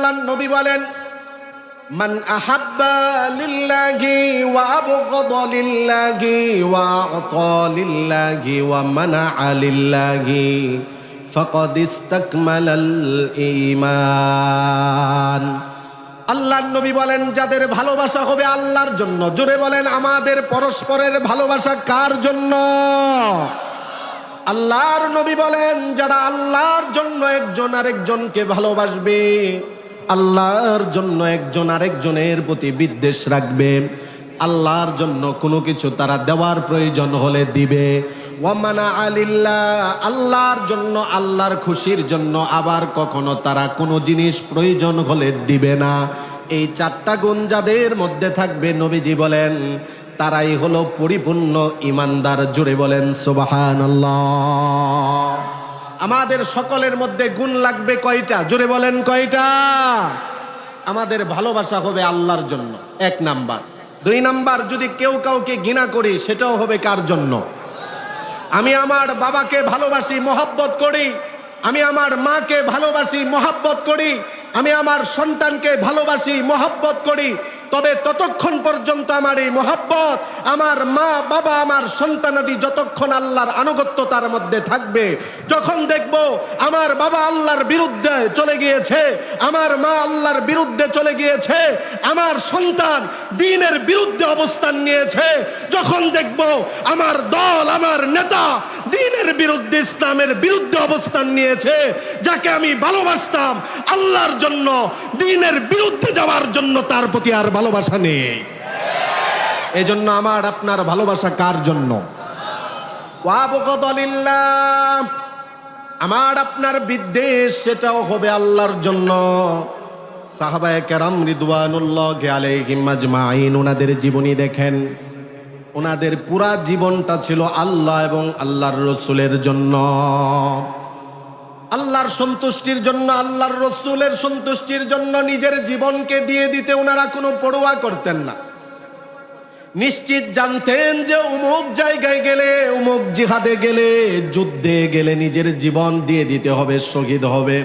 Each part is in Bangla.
আল্লাহর নবী বলেন, মান আহাব্বা লিল্লাহি ওয়া আবগাদা লিল্লাহি ওয়া আতা লিল্লাহি ওয়া মানাআ লিল্লাহি ফাকাদ ইসতাকমালাল ঈমান। আল্লাহর নবী বলেন, যাদের ভালোবাসা হবে আল্লাহর জন্য, জোরে বলেন আমাদের পরস্পরের ভালোবাসা কার জন্য? আল্লাহর নবী বলেন, যারা আল্লাহর জন্য একজন আরেকজনকে ভালোবাসবে, আল্লাহর জন্য একজন আরেকজনের প্রতি বিদ্বেষ রাখবে, আল্লাহর জন্য কোনো কিছু তারা দেওয়ার প্রয়োজন হলে দিবে, ওয়ামানা আলিল্লাহ, আল্লাহর জন্য আল্লাহর খুশির জন্য আবার কখনো তারা কোনো জিনিস প্রয়োজন হলে দিবে না। এই চারটা গুণ যাদের মধ্যে থাকবে, নবীজি বলেন তারাই হলো পরিপূর্ণ ঈমানদার। জোরে বলেন সুবহানাল্লাহ। আমাদের সকলের মধ্যে গুণ লাগবে কয়টা? জোরে বলেন কয়টা? আমাদের ভালোবাসা হবে আল্লাহর জন্য, 1 নাম্বার। 2 নাম্বার, যদি কেউ কাউকে ঘৃণা করি সেটাও হবে কার জন্য? আমি আমার বাবাকে ভালোবাসি, মহব্বত করি, আমি আমার মাকে ভালোবাসি, মহব্বত করি, আমি আমার সন্তানকে ভালোবাসি, মহব্বত করি, তবে ততক্ষণ পর্যন্ত আমার এই মহব্বত, আমার মা বাবা, আমার সন্তানাদি যতক্ষণ আল্লাহর আনুগত্য তার মধ্যে থাকবে, যখন দেখব আমার বাবা আল্লাহর বিরুদ্ধে চলে গিয়েছে, আমার মা আল্লাহর বিরুদ্ধে চলে গিয়েছে, আমার সন্তান দ্বীনের বিরুদ্ধে অবস্থান নিয়েছে, যখন দেখব আমার দল, আমার নেতা দ্বীনের বিরুদ্ধে, ইসলামের বিরুদ্ধে অবস্থান নিয়েছে, যাকে আমি ভালোবাসতাম আল্লাহর জন্য, দ্বীনের বিরুদ্ধে যাওয়ার জন্য তার প্রতি আর ভালোবাসা নেই। এজন্য আমার আপনার ভালোবাসা কার জন্য? ওয়াবগাদা লিল্লাহ, আমার আপনার বিদ্বেষ সেটাও হবে আল্লাহর জন্য। সাহাবায়ে কেরাম রিদওয়ানুল্লাহি আলাইহিম আজমাইন, ওনাদের জীবনী দেখেন, ওনাদের পুরা জীবনটা ছিল আল্লাহ এবং আল্লাহর রসুলের জন্য, আল্লাহর সন্তুষ্টির জন্য, আল্লাহর রসুলের সন্তুষ্টির জন্য নিজের জীবনকে দিয়ে দিতে ওনারা কোনো পরোয়া করতেন না। নিশ্চিত জানতেন যে অমুক জায়গায় গেলে, অমুক জিহাদে গেলে, যুদ্ধে গেলে নিজের জীবন দিয়ে দিতে হবে, শহীদ হবে।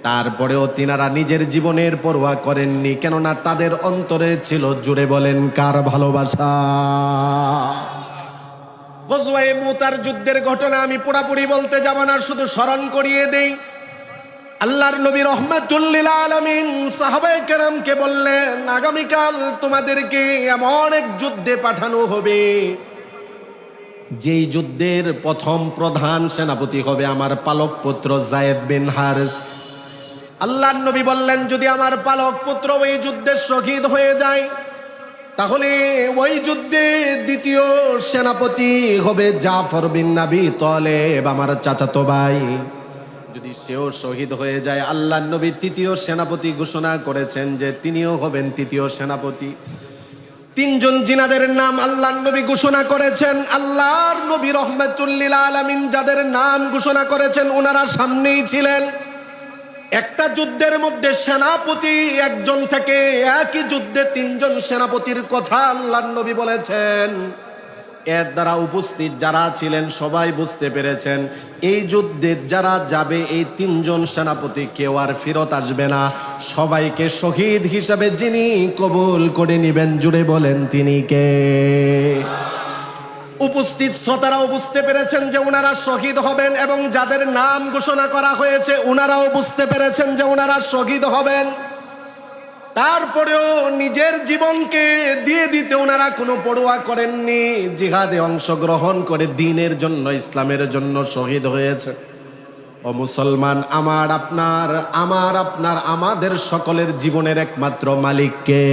তারপরেও তিনারা নিজের জীবনের পরোয়া করেননি, কেননা তাদের অন্তরে ছিল, জুড়ে বলেন কার ভালোবাসা? গজওয়ায়ে মুতার যুদ্ধের ঘটনা আমি পুরাপুরি বলতে যাব না, শুধু স্মরণ করিয়ে দেই। আল্লাহর নবী রাহমাতুল লিল আলামিন সাহাবায়ে কেরামকে বললেন, আগামীকাল তোমাদেরকে এমন এক যুদ্ধে পাঠানো হবে, যেই যুদ্ধের প্রথম প্রধান সেনাপতি হবে আমার পালক পুত্র যায়েদ বিন হারিস। আল্লাহর নবী বললেন, যদি আমার পালক পুত্র ওই যুদ্ধে শহীদ হয়ে যায়, তাহলে ওই যুদ্ধে দ্বিতীয় সেনাপতি হবে জাফর বিন আবী তালেব, আমার চাচাতো ভাই। যদি সেও শহীদ হয়ে যায়, আল্লাহর নবী তৃতীয় সেনাপতি ঘোষণা করেছেন যে তিনিও হবেন তৃতীয় সেনাপতি। 3 জন জিনাদের নাম আল্লাহর নবী ঘোষণা করেছেন। আল্লাহর নবী রাহমাতুল লিল আলামিন যাদের নাম ঘোষণা করেছেন, ওনারা সামনেই ছিলেন। একটা যুদ্ধের মধ্যে সেনাপতি একজন থেকে, একই যুদ্ধে 3 জন সেনাপতির কথা আল্লাহর নবী বলেছেন। এর দ্বারা উপস্থিত যারা ছিলেন সবাই বুঝতে পেরেছেন, এই যুদ্ধে যারা যাবে, এই 3 জন সেনাপতি কেউ আর ফেরত আসবে না। সবাইকে শহীদ হিসাবে যিনি কবুল করে নেবেন, জুড়ে বলেন তিনি কে? উপস্থিত শ্রোতারাও বুঝতে পেরেছেন যে ওনারা শহীদ হবেন, এবং যাদের নাম ঘোষণা করা হয়েছে ওনারাও বুঝতে পেরেছেন যে ওনারা শহীদ হবেন। তারপরেও নিজের জীবনকে দিয়ে দিতে ওনারা কোনো পরোয়া করেননি, জিহাদে অংশগ্রহণ করে দ্বীনের জন্য, ইসলামের জন্য শহীদ হয়েছে। ও মুসলমান, আমার আপনার আমাদের সকলের জীবনের একমাত্র মালিক কে?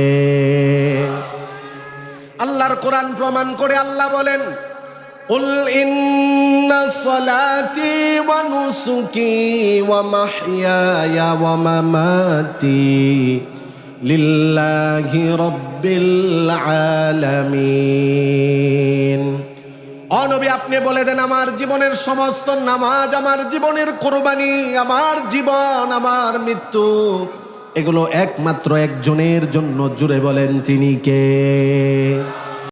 আল্লাহর কোরআন প্রমাণ করে আল্লাহ বলেন, কুল ইন্না সলাতি ওয়া নুসুকি ওয়া মাহইয়ায়া ওয়া মামাতি লিল্লাহি রাব্বিল আলামিন। ও নবী, আপনি বলে দেন, আমার জীবনের সমস্ত নামাজ, আমার জীবনের কুরবানি, আমার জীবন, আমার মৃত্যু, এগুলো একমাত্র একজনের জন্য। জুড়ে বলেন তিনি কে?